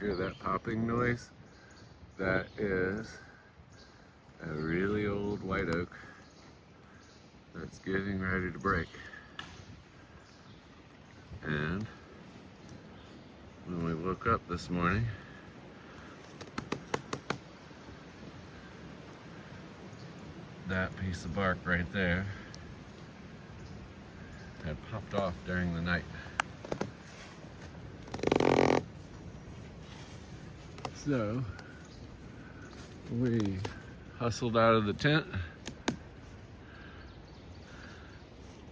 You hear that popping noise? That is a really old white oak that's getting ready to break. And when we woke up this morning, that piece of bark right there had popped off during the night. So we hustled out of the tent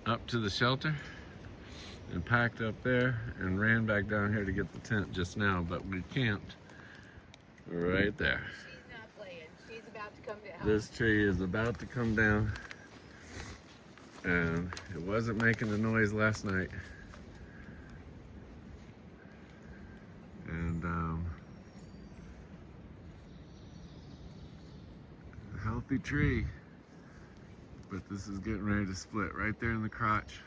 up to the shelter and packed up there and ran back down here to get the tent just now, but we camped right there. She's not playing. She's about to come down. This tree is about to come down, and it wasn't making a noise last night. And a healthy tree, but this is getting ready to split right there in the crotch.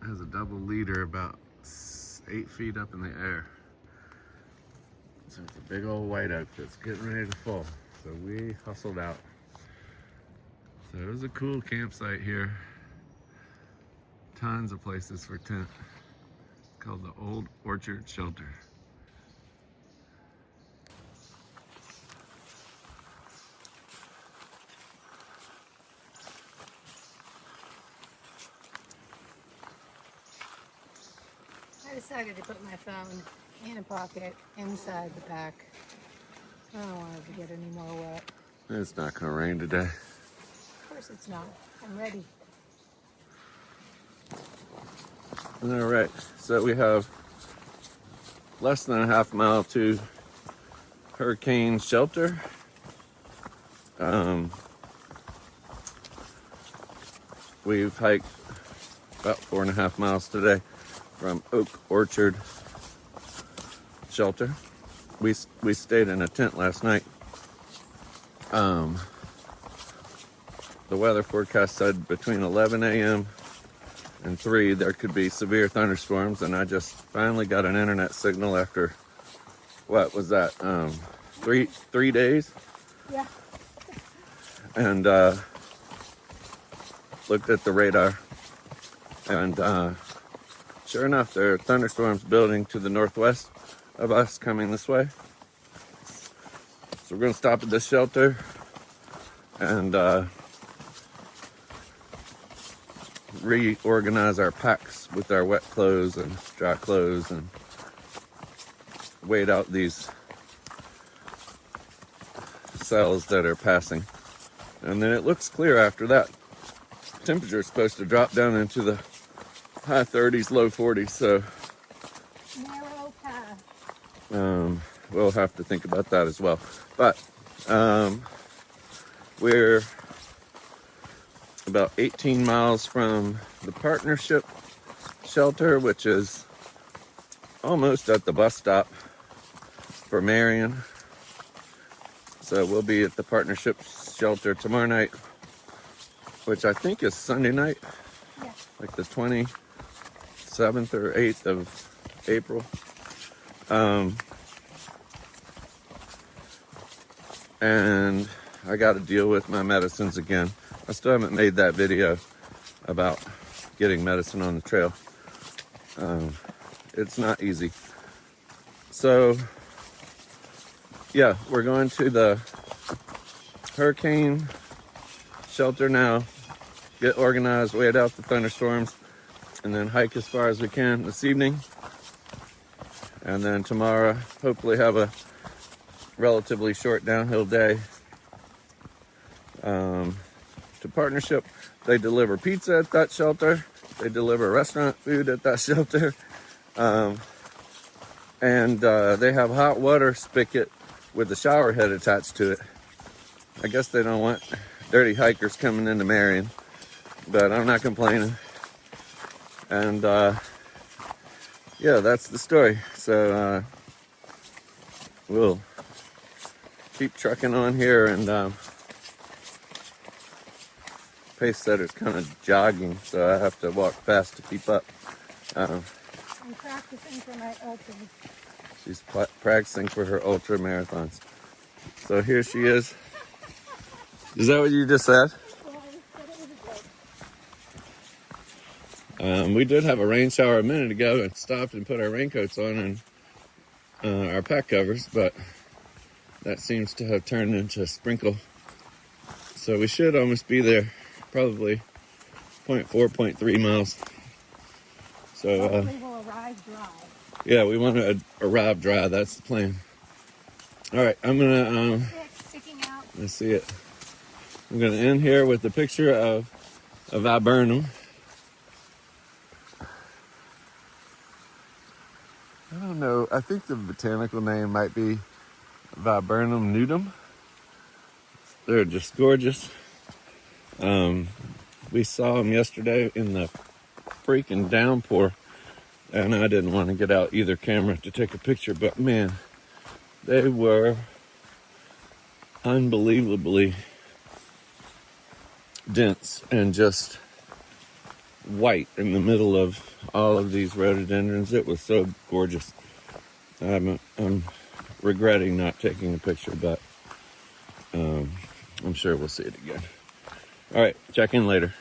It has a double leader about 8 feet up in the air. So it's a big old white oak that's getting ready to fall. So we hustled out. So it was a cool campsite here. Tons of places for tent. It's called the Old Orchard Shelter. I decided to put my phone in a pocket inside the pack. I don't want it to get any more wet. It's not gonna rain today. Of course it's not. I'm ready. All right, so we have less than a half mile to Hurricane Shelter. We've hiked about 4.5 miles today from Oak Orchard Shelter. We stayed in a tent last night. The weather forecast said between 11 a.m. and 3 there could be severe thunderstorms, and I just finally got an internet signal after, what was that, 3 days? Yeah. And looked at the radar, and sure enough, there are thunderstorms building to the northwest of us coming this way. So we're going to stop at this shelter and reorganize our packs with our wet clothes and dry clothes and wait out these cells that are passing. And then it looks clear after that. Temperature is supposed to drop down into the high 30s, low 40s, so Narrow path. we'll have to think about that as well. But we're about 18 miles from the partnership shelter, which is almost at the bus stop for Marion. So we'll be at the partnership shelter tomorrow night, which I think is Sunday night, Yeah. like the 27th or 8th of April. And I got to deal with my medicines again. I still haven't made that video about getting medicine on the trail. It's not easy. So, yeah, we're going to the hurricane shelter now, get organized, wait out the thunderstorms, and then hike as far as we can this evening. And then tomorrow, hopefully have a relatively short downhill day. To partnership, they deliver pizza at that shelter. They deliver restaurant food at that shelter. And they have hot water spigot with a shower head attached to it. I guess they don't want dirty hikers coming into Marion, but I'm not complaining. And yeah, that's the story. So we'll keep trucking on here, and Pacesetter's kind of jogging, so I have to walk fast to keep up. I'm practicing for my open. She's practicing for her ultra marathons. So here she is. Is that what you just said? We did have a rain shower a minute ago and stopped and put our raincoats on and our pack covers, but that seems to have turned into a sprinkle. So we should almost be there, probably 0.4, 0.3 miles. So hopefully we'll arrive dry. yeah, we want to arrive dry. That's the plan. All right, I'm gonna Sticking out. let's see it. I'm gonna end here with a picture of a viburnum. I don't know. I think the botanical name might be Viburnum nudum. They're just gorgeous. We saw them yesterday in the freaking downpour, and I didn't want to get out either camera to take a picture, but man, they were unbelievably dense and just white in the middle of all of these rhododendrons. It was so gorgeous. I'm regretting not taking a picture, but I'm sure we'll see it again. All right, check in later.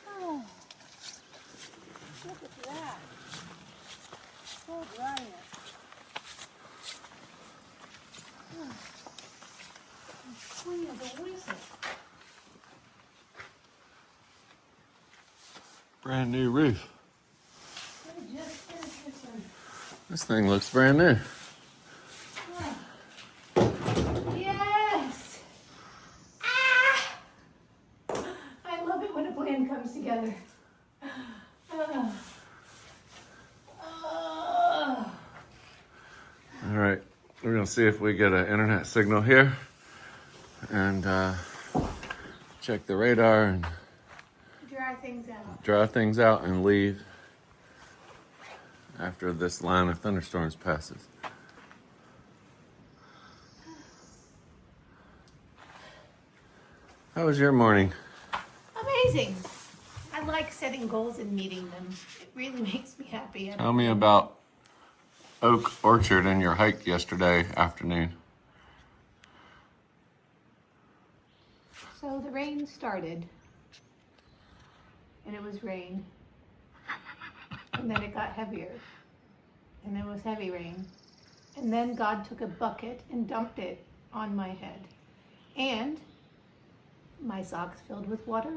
Oh, look at that. So dry in it. Swing of the whistle. Brand new roof. I just finished this one. This thing looks brand new. Yes! Ah! I love it when a plan comes together. All right, we're gonna see if we get an internet signal here and check the radar and Dry things out. dry things out and leave after this line of thunderstorms passes. How was your morning? Amazing. I like setting goals and meeting them. It really makes me happy. Tell me about Oak Orchard and your hike yesterday afternoon. So the rain started, and it was rain, and then it got heavier, and it was heavy rain, and then God took a bucket and dumped it on my head, and my socks filled with water.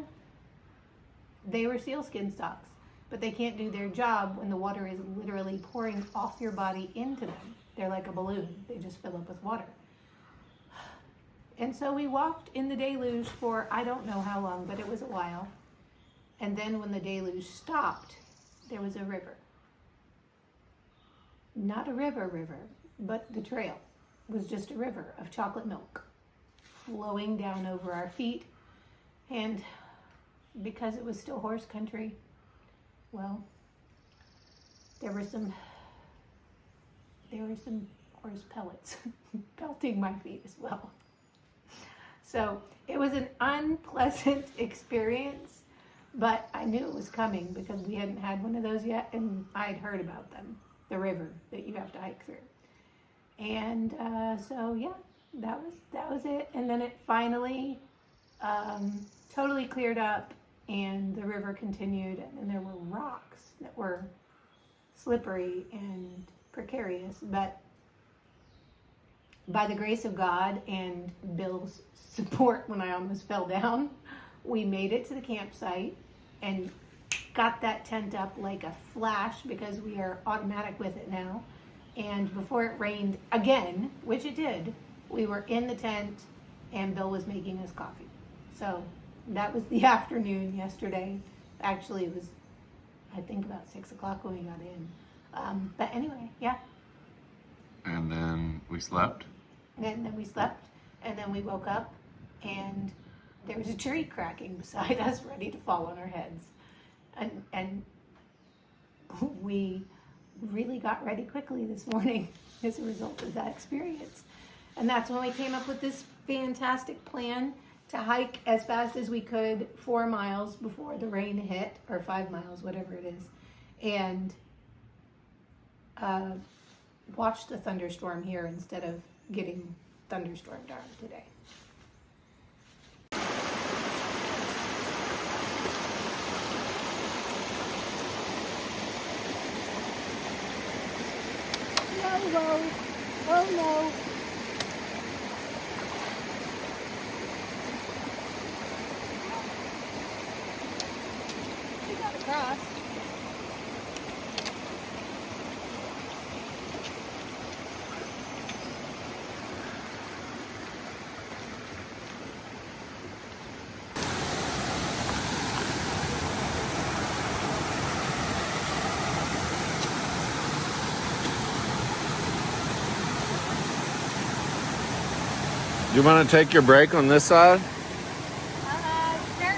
They were sealskin socks, but they can't do their job when the water is literally pouring off your body into them. They're like a balloon. They just fill up with water. And so we walked in the deluge for I don't know how long, but it was a while. And then when the deluge stopped, there was a river. Not a river, but the trail was just a river of chocolate milk flowing down over our feet. And because it was still horse country, well, there were some horse pellets pelting my feet as well. So it was an unpleasant experience, but I knew it was coming because we hadn't had one of those yet, and I'd heard about them, the river that you have to hike through. And so yeah, that was it. And then it finally totally cleared up, and the river continued, and then there were rocks that were slippery and precarious, but by the grace of God and Bill's support when I almost fell down, we made it to the campsite and got that tent up like a flash because we are automatic with it now. And before it rained again, which it did, we were in the tent and Bill was making us coffee. So that was the afternoon yesterday. Actually, it was, I think, about 6 o'clock when we got in. But anyway, yeah. And then we slept. And then we slept, and then we woke up, and there was a tree cracking beside us, ready to fall on our heads. And we really got ready quickly this morning as a result of that experience. And that's when we came up with this fantastic plan to hike as fast as we could 4 miles before the rain hit, or 5 miles, whatever it is, and watch the thunderstorm here instead of getting thunderstormed on today. No, oh no. We got across. You want to take your break on this side? Sure.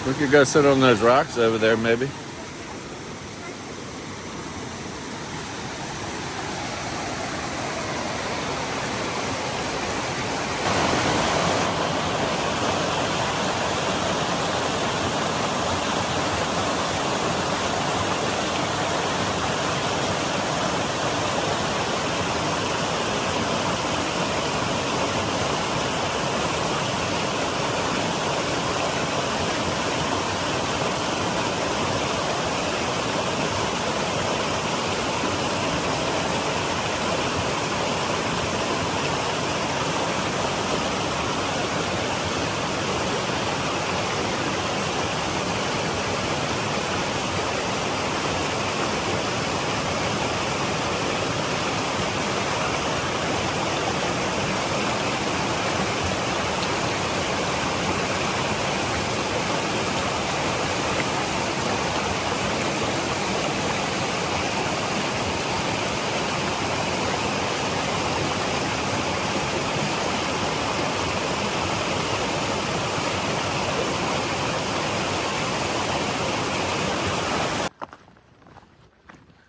We could go sit on those rocks over there, maybe.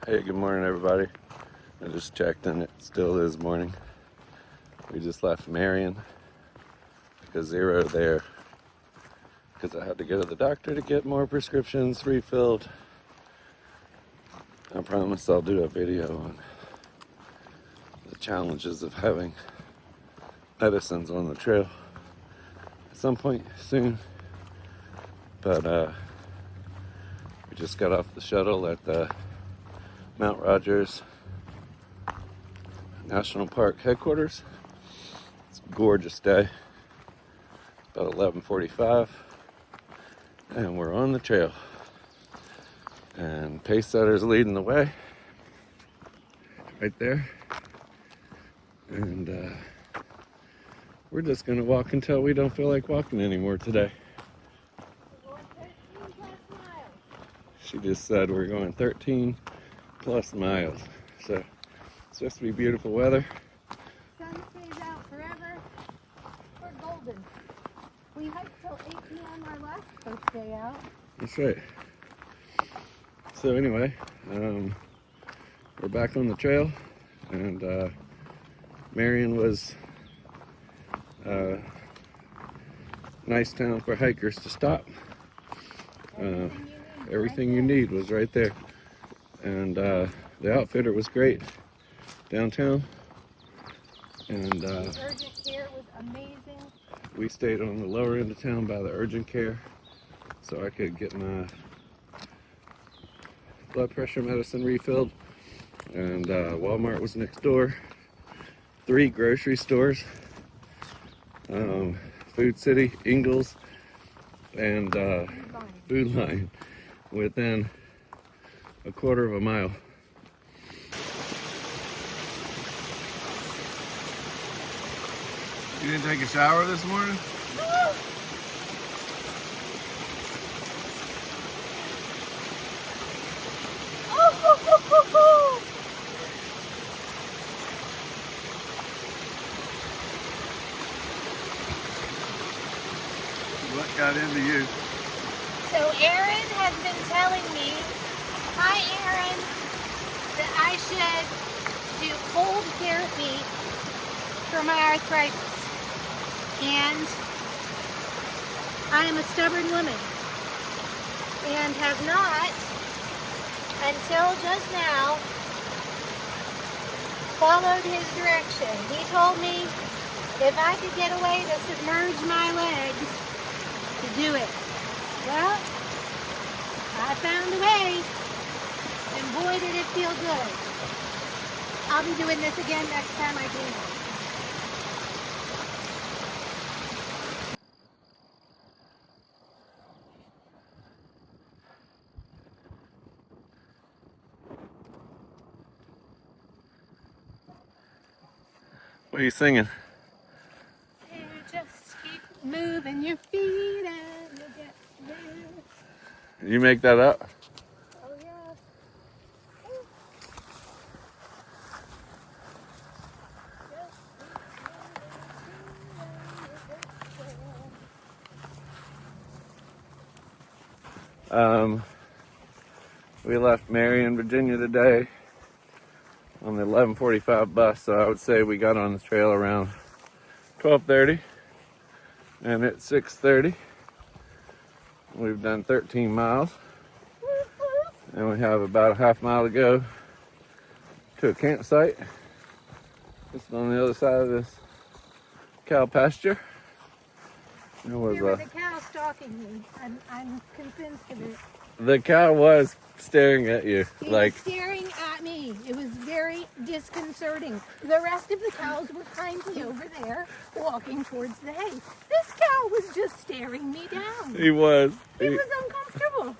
Hey, good morning, everybody. I just checked and it still is morning. We just left Marion, because zero there, because I had to go to the doctor to get more prescriptions refilled. I promise I'll do a video on the challenges of having medicines on the trail at some point soon. But we just got off the shuttle at the Mount Rogers National Park headquarters. It's a gorgeous day. It's about 11:45 and we're on the trail. And Pacesetter's leading the way right there. And we're just gonna walk until we don't feel like walking anymore today. We're going 13 plus miles. She just said we're going 13 plus miles. So it's supposed to be beautiful weather. Sun stays out forever. We're golden. We hiked till 8 p.m. our last first day out. That's right. So anyway, we're back on the trail, and Marion was a nice town for hikers to stop. Everything you need was right there. And the outfitter was great downtown. And the urgent care was amazing. we stayed on the lower end of town by the urgent care so I could get my blood pressure medicine refilled. And Walmart was next door. 3 grocery stores, Food City, Ingles, and Food Line within a quarter of a mile. You didn't take a shower this morning? What got into you? So Aaron has been telling me, hi Aaron, that I should do cold therapy for my arthritis. And I am a stubborn woman and have not, until just now, followed his direction. He told me if I could get a way to submerge my legs, to do it. Well, I found a way, and boy did it feel good. I'll be doing this again next time I clean it. What are you singing? You just keep moving your feet and you'll get there. You make that up? Oh yeah. We left Marion, Virginia today on the 11:45 bus, so I would say we got on the trail around 12:30, and it's 6:30. We've done 13 miles, and we have about a half mile to go to a campsite. It's on the other side of this cow pasture. There was Here were the cow stalking me. I'm convinced of it. the cow was staring at you, He like was staring at me. It was very disconcerting. The rest of the cows were kindly over there, walking towards the hay. This cow was just staring me down. he was. He was uncomfortable.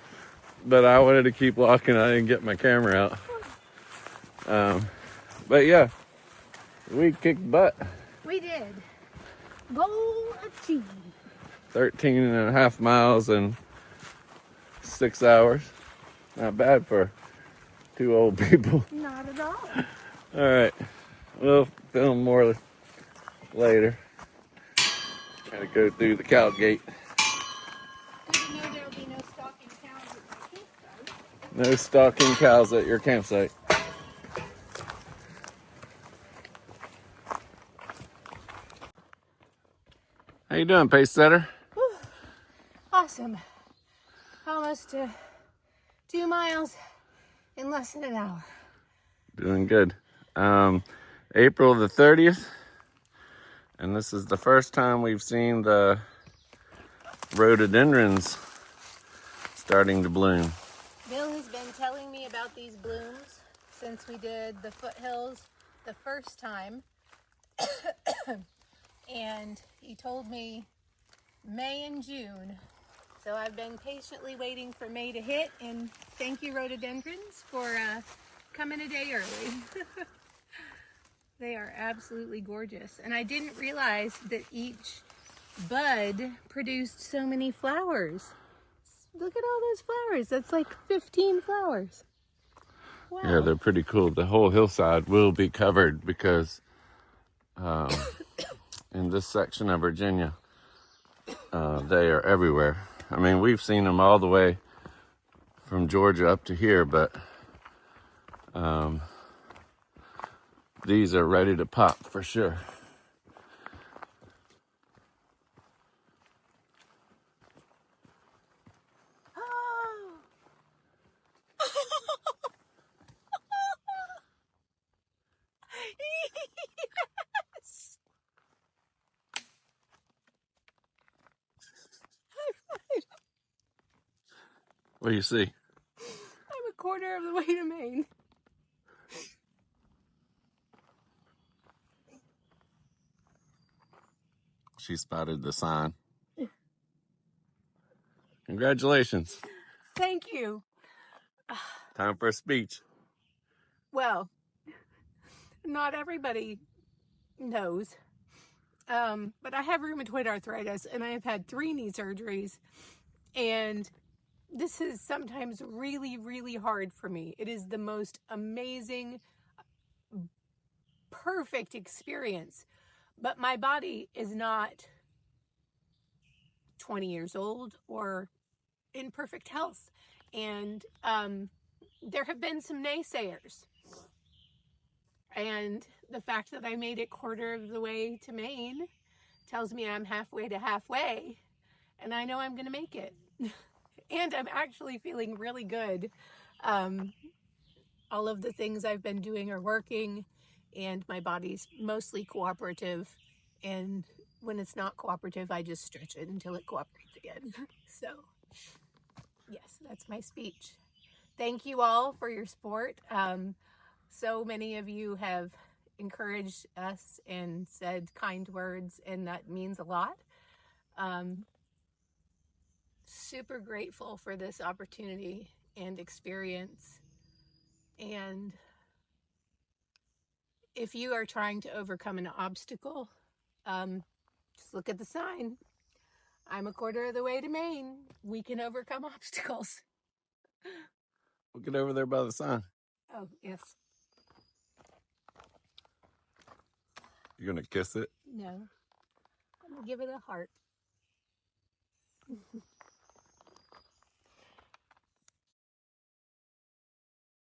But I wanted to keep walking. I didn't get my camera out. But yeah, we kicked butt. We did. Goal achieved. 13 and a half miles in 6 hours. Not bad for two old people. Not at all. All right, we'll film more later. Gotta go through the cow gate. Good to know there'll be no stalking cows at my campsite. No stalking cows at your campsite. How you doing, Pacesetter? Awesome. Almost 2 miles in less than an hour. Doing good. April the 30th, and this is the first time we've seen the rhododendrons starting to bloom. Bill has been telling me about these blooms since we did the foothills the first time. And he told me May and June. So I've been patiently waiting for May to hit, and thank you rhododendrons for coming a day early. They are absolutely gorgeous. And I didn't realize that each bud produced so many flowers. Look at all those flowers. That's like 15 flowers. Wow. Yeah, they're pretty cool. The whole hillside will be covered because in this section of Virginia, they are everywhere. I mean, we've seen them all the way from Georgia up to here, but these are ready to pop for sure. Oh. Yes. What do you see? I'm a quarter of the way to Maine. She spotted the sign. Congratulations. Thank you. Time for a speech. Well, not everybody knows, but I have rheumatoid arthritis and I have had 3 knee surgeries, and this is sometimes really, really hard for me. It is the most amazing, perfect experience, but my body is not 20 years old, or in perfect health. And there have been some naysayers. And the fact that I made it quarter of the way to Maine tells me I'm halfway to halfway, and I know I'm going to make it. And I'm actually feeling really good. All of the things I've been doing are working, and my body's mostly cooperative. And when it's not cooperative, I just stretch it until it cooperates again. So, yes, that's my speech. Thank you all for your support. So many of you have encouraged us and said kind words, and that means a lot. Super grateful for this opportunity and experience. And if you are trying to overcome an obstacle, just look at the sign. I'm a quarter of the way to Maine. We can overcome obstacles. We'll get over there by the sign. Oh, yes. You're gonna kiss it? No. I'm going to give it a heart.